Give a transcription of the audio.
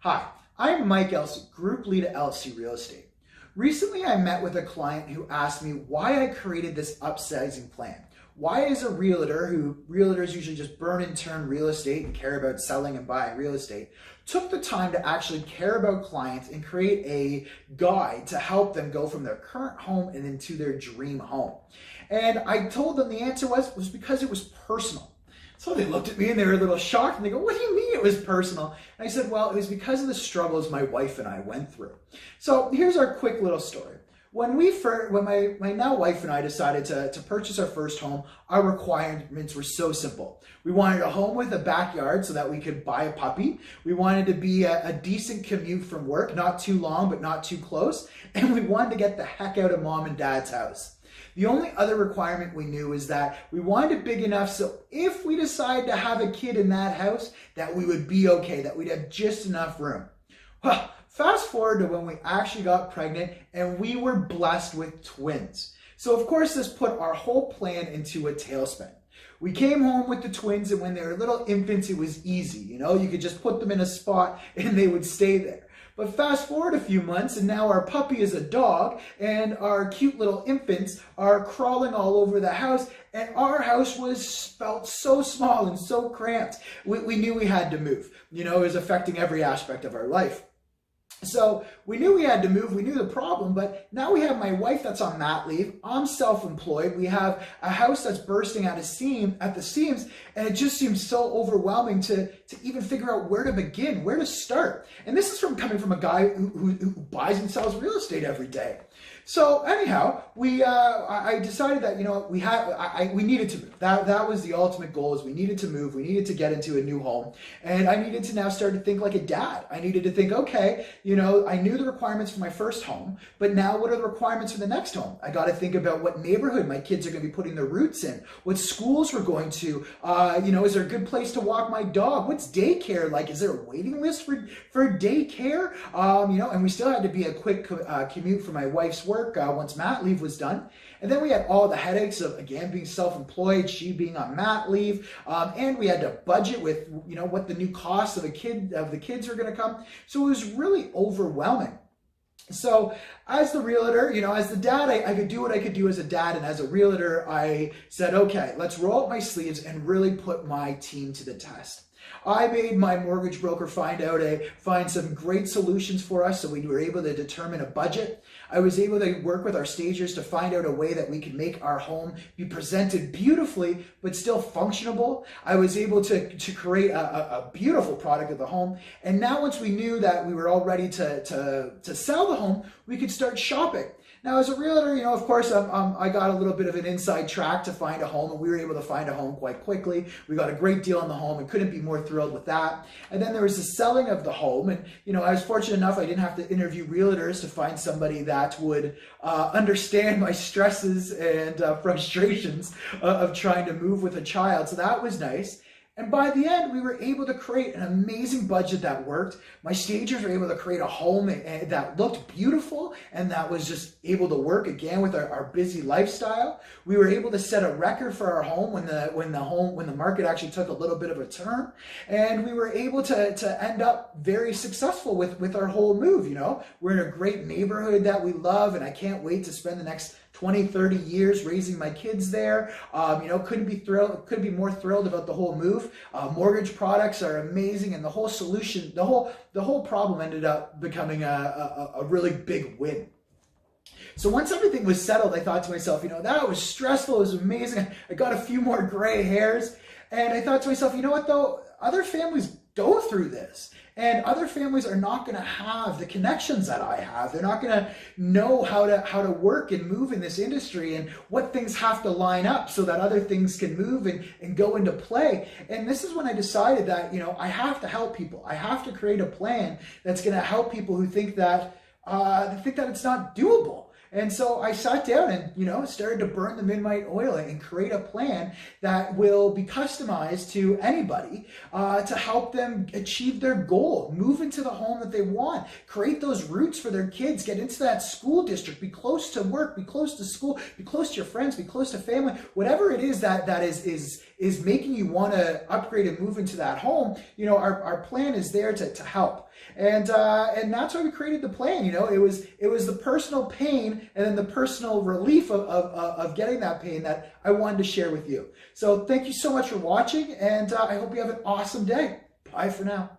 Hi, I'm Mike Elsey, Group Lead at LC Real Estate. Recently, I met with a client who asked me why I created this upsizing plan. Why is a realtor, who realtors usually just burn and turn real estate and care about selling and buying real estate, took the time to actually care about clients and create a guide to help them go from their current home and into their dream home. And I told them the answer was because it was personal. So they looked at me and they were a little shocked and they go, "What do you mean it was personal?" And I said, well, it was because of the struggles my wife and I went through. So here's our quick little story. When my now wife and I decided to purchase our first home, our requirements were so simple. We wanted a home with a backyard so that we could buy a puppy. We wanted to be a decent commute from work, not too long, but not too close. And we wanted to get the heck out of mom and dad's house. The only other requirement we knew is that we wanted it big enough so if we decided to have a kid in that house, that we would be okay, that we'd have just enough room. Well, fast forward to when we actually got pregnant and we were blessed with twins. So of course this put our whole plan into a tailspin. We came home with the twins and when they were little infants, it was easy. You could just put them in a spot and they would stay there. But fast forward a few months and now our puppy is a dog and our cute little infants are crawling all over the house and our house felt so small and so cramped. We knew we had to move. It was affecting every aspect of our life. So we knew we had to move, we knew the problem, but now we have my wife that's on mat leave, I'm self-employed, we have a house that's bursting at the seams, and it just seems so overwhelming to even figure out where to begin, where to start. And this is coming from a guy who buys and sells real estate every day. So anyhow, I decided that we needed to move. That was the ultimate goal. Is we needed to move. We needed to get into a new home, and I needed to now start to think like a dad. I needed to think, okay, I knew the requirements for my first home, but now what are the requirements for the next home? I got to think about what neighborhood my kids are going to be putting their roots in, what schools we're going to. Is there a good place to walk my dog? What's daycare like? Is there a waiting list for daycare? And we still had to be a quick commute for my wife's work. Once mat leave was done. And then we had all the headaches of, again, being self-employed, she being on mat leave, and we had to budget with, what the new costs of the kids were going to come. So it was really overwhelming. So as the realtor, as the dad, I could do what I could do as a dad. And as a realtor, I said, okay, let's roll up my sleeves and really put my team to the test. I made my mortgage broker find some great solutions for us so we were able to determine a budget. I was able to work with our stagers to find out a way that we could make our home be presented beautifully but still functionable. I was able to create a beautiful product of the home. And now once we knew that we were all ready to sell the home, we could start shopping. Now, as a realtor, of course, I got a little bit of an inside track to find a home, and we were able to find a home quite quickly. We got a great deal on the home and couldn't be more thrilled with that. And then there was the selling of the home. And, I was fortunate enough I didn't have to interview realtors to find somebody that would understand my stresses and frustrations of trying to move with a child. So that was nice. And by the end, we were able to create an amazing budget that worked. My stagers were able to create a home that looked beautiful and that was just able to work again with our busy lifestyle. We were able to set a record for our home when the market actually took a little bit of a turn. And we were able to end up very successful with our whole move. We're in a great neighborhood that we love, and I can't wait to spend the next 20, 30 years raising my kids there. Couldn't be more thrilled about the whole move. Mortgage products are amazing, and the whole solution, the whole problem ended up becoming a really big win. So once everything was settled, I thought to myself, that was stressful, it was amazing. I got a few more gray hairs, and I thought to myself, what though? Other families go through this. And other families are not going to have the connections that I have. They're not going to know how to work and move in this industry and what things have to line up so that other things can move and go into play. And this is when I decided that, I have to help people. I have to create a plan that's going to help people who think that it's not doable. And so I sat down and, started to burn the midnight oil and create a plan that will be customized to anybody to help them achieve their goal, move into the home that they want, create those roots for their kids, get into that school district, be close to work, be close to school, be close to your friends, be close to family, whatever it is that is making you want to upgrade and move into that home. Our plan is there to help. And that's why we created the plan. It was the personal pain and then the personal relief of getting that pain that I wanted to share with you. So thank you so much for watching, and I hope you have an awesome day. Bye for now.